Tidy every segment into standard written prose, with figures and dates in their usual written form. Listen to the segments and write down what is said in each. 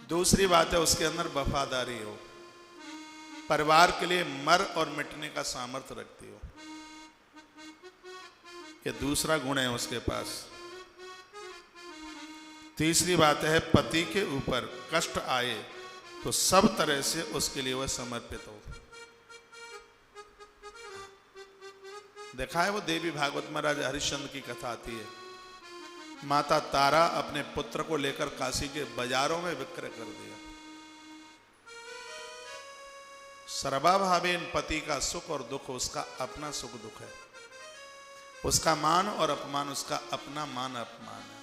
दूसरी बात है उसके अंदर वफादारी हो, परिवार के लिए मर और मिटने का सामर्थ्य रखती हो, ये दूसरा गुण है उसके पास। तीसरी बात है पति के ऊपर कष्ट आए तो सब तरह से उसके लिए वह समर्पित हो। देखा है वो देवी भागवत में राजा हरिश्चंद्र की कथा आती है, माता तारा अपने पुत्र को लेकर काशी के बाजारों में विक्रय कर दिया। सर्वाभावेन पति का सुख और दुख उसका अपना सुख दुख है, उसका मान और अपमान उसका अपना मान अपमान है।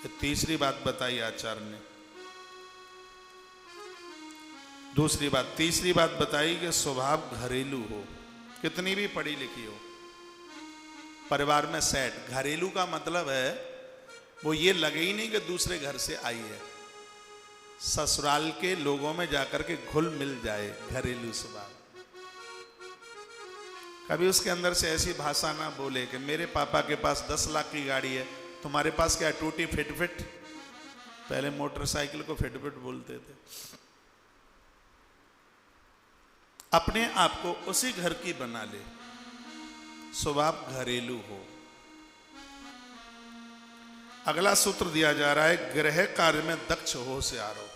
ये तीसरी बात बताई आचार्य ने। दूसरी बात, तीसरी बात बताई कि स्वभाव घरेलू हो, कितनी भी पढ़ी लिखी हो, परिवार में सेट। घरेलू का मतलब है वो ये लगे ही नहीं कि दूसरे घर से आई है, ससुराल के लोगों में जाकर के घुल मिल जाए, घरेलू स्वभाव। कभी उसके अंदर से ऐसी भाषा ना बोले कि मेरे पापा के पास 10 लाख की गाड़ी है, तुम्हारे पास क्या टूटी फिट फिट। पहले मोटरसाइकिल को फिट फिट बोलते थे। अपने आप को उसी घर की बना ले, स्वभाव घरेलू हो। अगला सूत्र दिया जा रहा है गृह कार्य में दक्ष हो होशियार हो,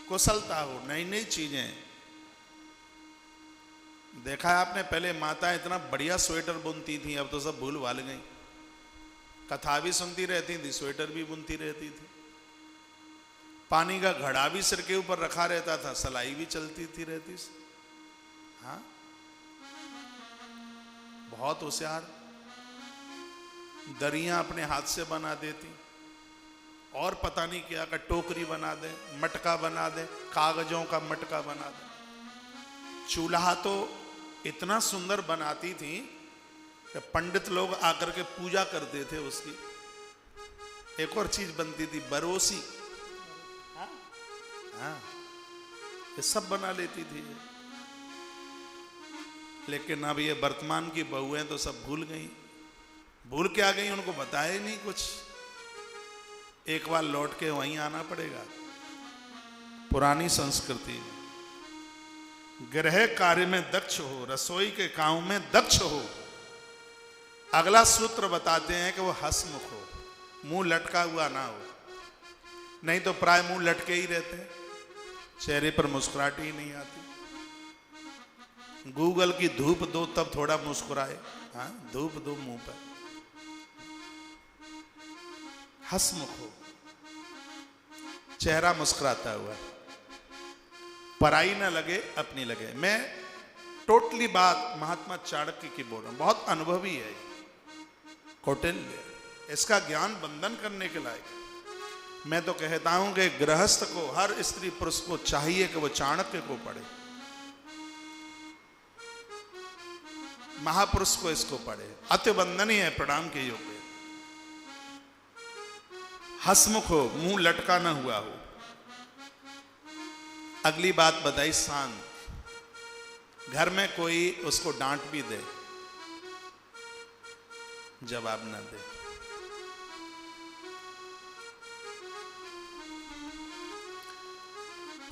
कुशलता हो, नई नई चीजें। देखा है आपने, पहले माता इतना बढ़िया स्वेटर बुनती थी, अब तो सब भूल भाल गई। कथा भी सुनती रहती थी, स्वेटर भी बुनती रहती थी, पानी का घड़ा भी सिर के ऊपर रखा रहता था, सलाई भी चलती थी रहती। हाँ, बहुत होशियार। दरियां अपने हाथ से बना देती, और पता नहीं क्या का टोकरी बना दे, मटका बना दे, कागजों का मटका बना दे। चूल्हा तो इतना सुंदर बनाती थी कि पंडित लोग आकर के पूजा करते थे उसकी। एक और चीज बनती थी, बरोसी। हाँ, ये सब बना लेती थी। लेकिन अब ये वर्तमान की बहुएं तो सब भूल गई। भूल के आ गई, उनको बताया ही नहीं कुछ। एक बार लौट के वहीं आना पड़ेगा, पुरानी संस्कृति में। गृह कार्य में दक्ष हो, रसोई के काम में दक्ष हो। अगला सूत्र बताते हैं कि वो हंसमुख हो, मुंह लटका हुआ ना हो। नहीं तो प्राय मुंह लटके ही रहते हैं, चेहरे पर मुस्कुराहट ही नहीं आती। गूगल की धूप दो तब थोड़ा मुस्कुराए। हाँ, धूप दो मुंह पर। हंसमुख हो, चेहरा मुस्कुराता हुआ, पराई ना लगे अपनी लगे। मैं टोटली बात महात्मा चाणक्य की बोल रहा हूं, बहुत अनुभवी है कौटिल्य, इसका ज्ञान बंधन करने के लायक। मैं तो कहता हूं कि गृहस्थ को, हर स्त्री पुरुष को चाहिए कि वो चाणक्य को पढ़े, महापुरुष को इसको पढ़े, अति वंदनीय है, प्रणाम के योग्य। हंसमुख हो, मुंह लटका ना हुआ हो। अगली बात बताई शांत। घर में कोई उसको डांट भी दे, जवाब ना दे।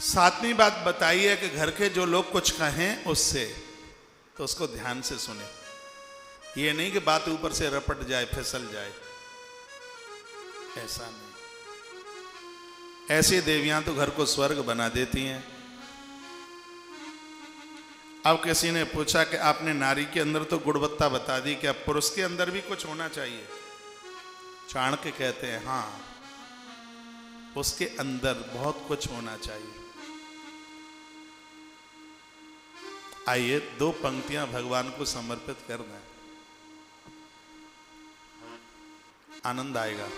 सातवीं बात बताई है कि घर के जो लोग कुछ कहें उससे, तो उसको ध्यान से सुने। ये नहीं कि बात ऊपर से रपट जाए, फिसल जाए, ऐसा नहीं। ऐसी देवियां तो घर को स्वर्ग बना देती हैं। अब किसी ने पूछा कि आपने नारी के अंदर तो गुणवत्ता बता दी, क्या पुरुष के अंदर भी कुछ होना चाहिए? चाणक्य कहते हैं हाँ, उसके अंदर बहुत कुछ होना चाहिए। आइए 2 पंक्तियां भगवान को समर्पित कर दें, आनंद आएगा।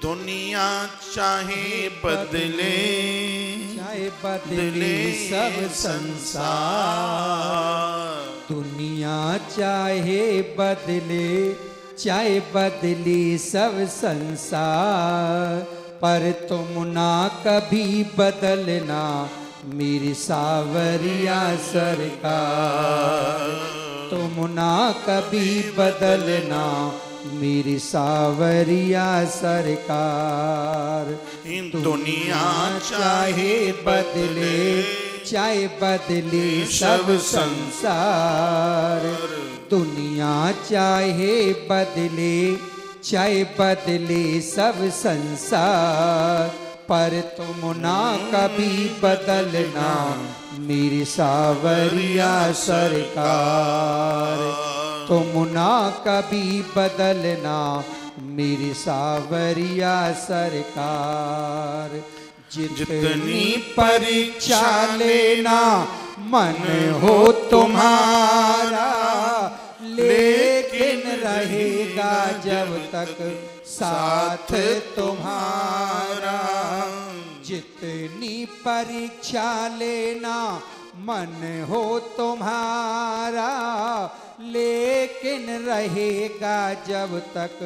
दुनिया चाहे बदले, चाहे बदले सब संसार, दुनिया चाहे बदले, चाहे बदले सब संसार, पर तुम ना कभी बदलना मेरी सावरिया सरकार। तुम ना कभी बदलना मेरी सावरिया सरकार। दुनिया चाहे बदले चाहे बदले सब संसार, दुनिया चाहे बदले चाहे बदले सब संसार, पर तुम ना कभी बदलना मेरी सावरिया सरकार। तुम ना कभी बदलना मेरी सावरिया सरकार। जितनी परीक्षा लेना मन हो तुम्हारा, लेकिन रहेगा जब तक साथ तुम्हारा। जितनी परीक्षा लेना मन हो तुम्हारा, लेकिन रहेगा जब तक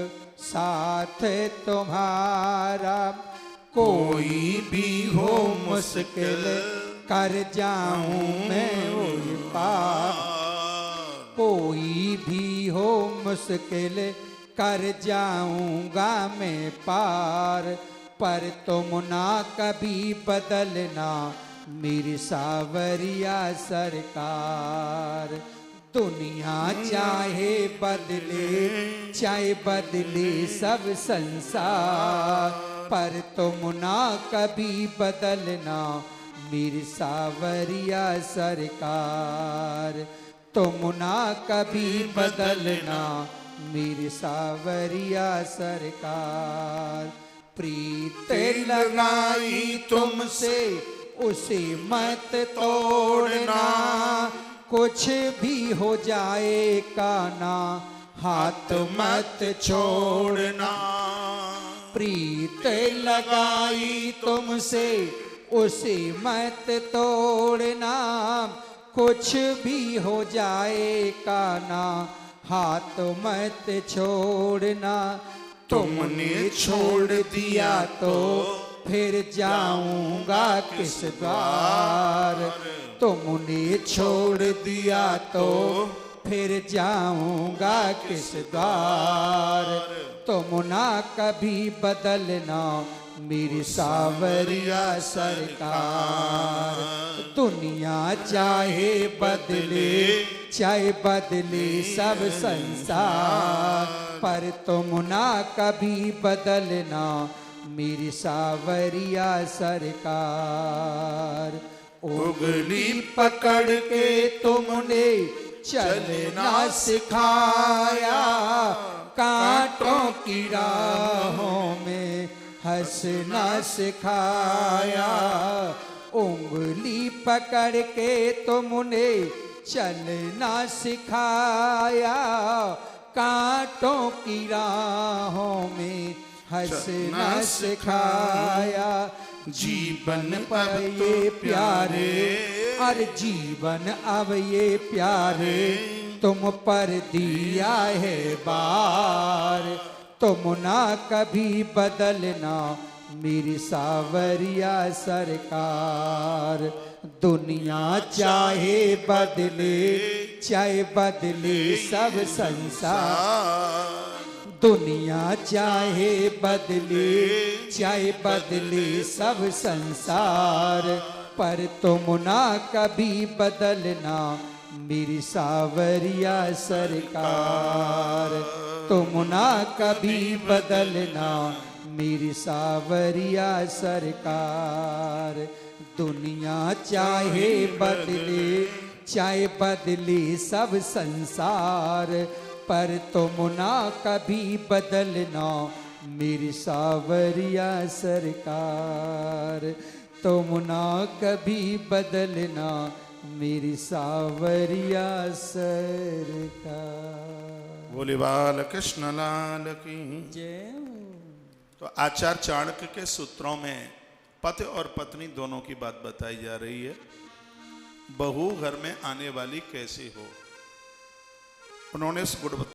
साथ तुम्हारा। कोई भी हो मुश्किल कर जाऊं मैं वही पार, कोई भी हो मुश्किल कर जाऊंगा मैं पार, पर तुम ना कभी बदलना मेरी सावरिया सरकार। दुनिया चाहे बदले चाहे बदले सब संसार, पर तुम ना कभी बदलना मेरी सावरिया सरकार। तुम ना कभी बदलना मेरी सावरिया सरकार। प्रीत लगाई तुमसे उसे मत तोड़ना, कुछ भी हो जाए काना हाथ मत छोड़ना। प्रीत लगाई तुमसे उसे मत तोड़ना, कुछ भी हो जाए काना हाथ मत छोड़ना। तुमने छोड़ दिया तो फिर जाऊंगा किस द्वार, तुमने छोड़ दिया तो फिर जाऊंगा किस द्वार। तुम ना कभी बदलना मेरी सावरिया सरकार। दुनिया चाहे बदले चाहे बदले सब संसार, पर तुम ना कभी बदलना मेरी सावरिया सरकार। उंगली पकड़ के तुमने चलना सिखाया, कांटों की राहों में हंसना सिखाया। उंगली पकड़ के तुमने चलना सिखाया, कांटों की राहों में हंसना सिखाया। जीवन अब ये प्यारे, अरे जीवन अब ये प्यारे तुम पर दिया है बार। तुम ना कभी बदलना मेरी सावरिया सरकार। दुनिया चाहे बदले चाहे बदले सब संसार, दुनिया चाहे बदले चाहे बदले सब संसार, पर तुम ना कभी बदलना मेरी सावरिया सरकार। तुम ना कभी बदलना मेरी सावरिया सरकार। दुनिया चाहे बदले चाहे बदले सब संसार, पर तुम ना कभी बदलना मेरी सावरिया सरकार। तुम ना कभी बदलना मेरी सावरिया सरकार। बोले बाल कृष्ण लाल की जय। तो आचार्य चाणक्य के सूत्रों में पति और पत्नी दोनों की बात बताई जा रही है। बहू घर में आने वाली कैसी हो, उन्होंने इस गुण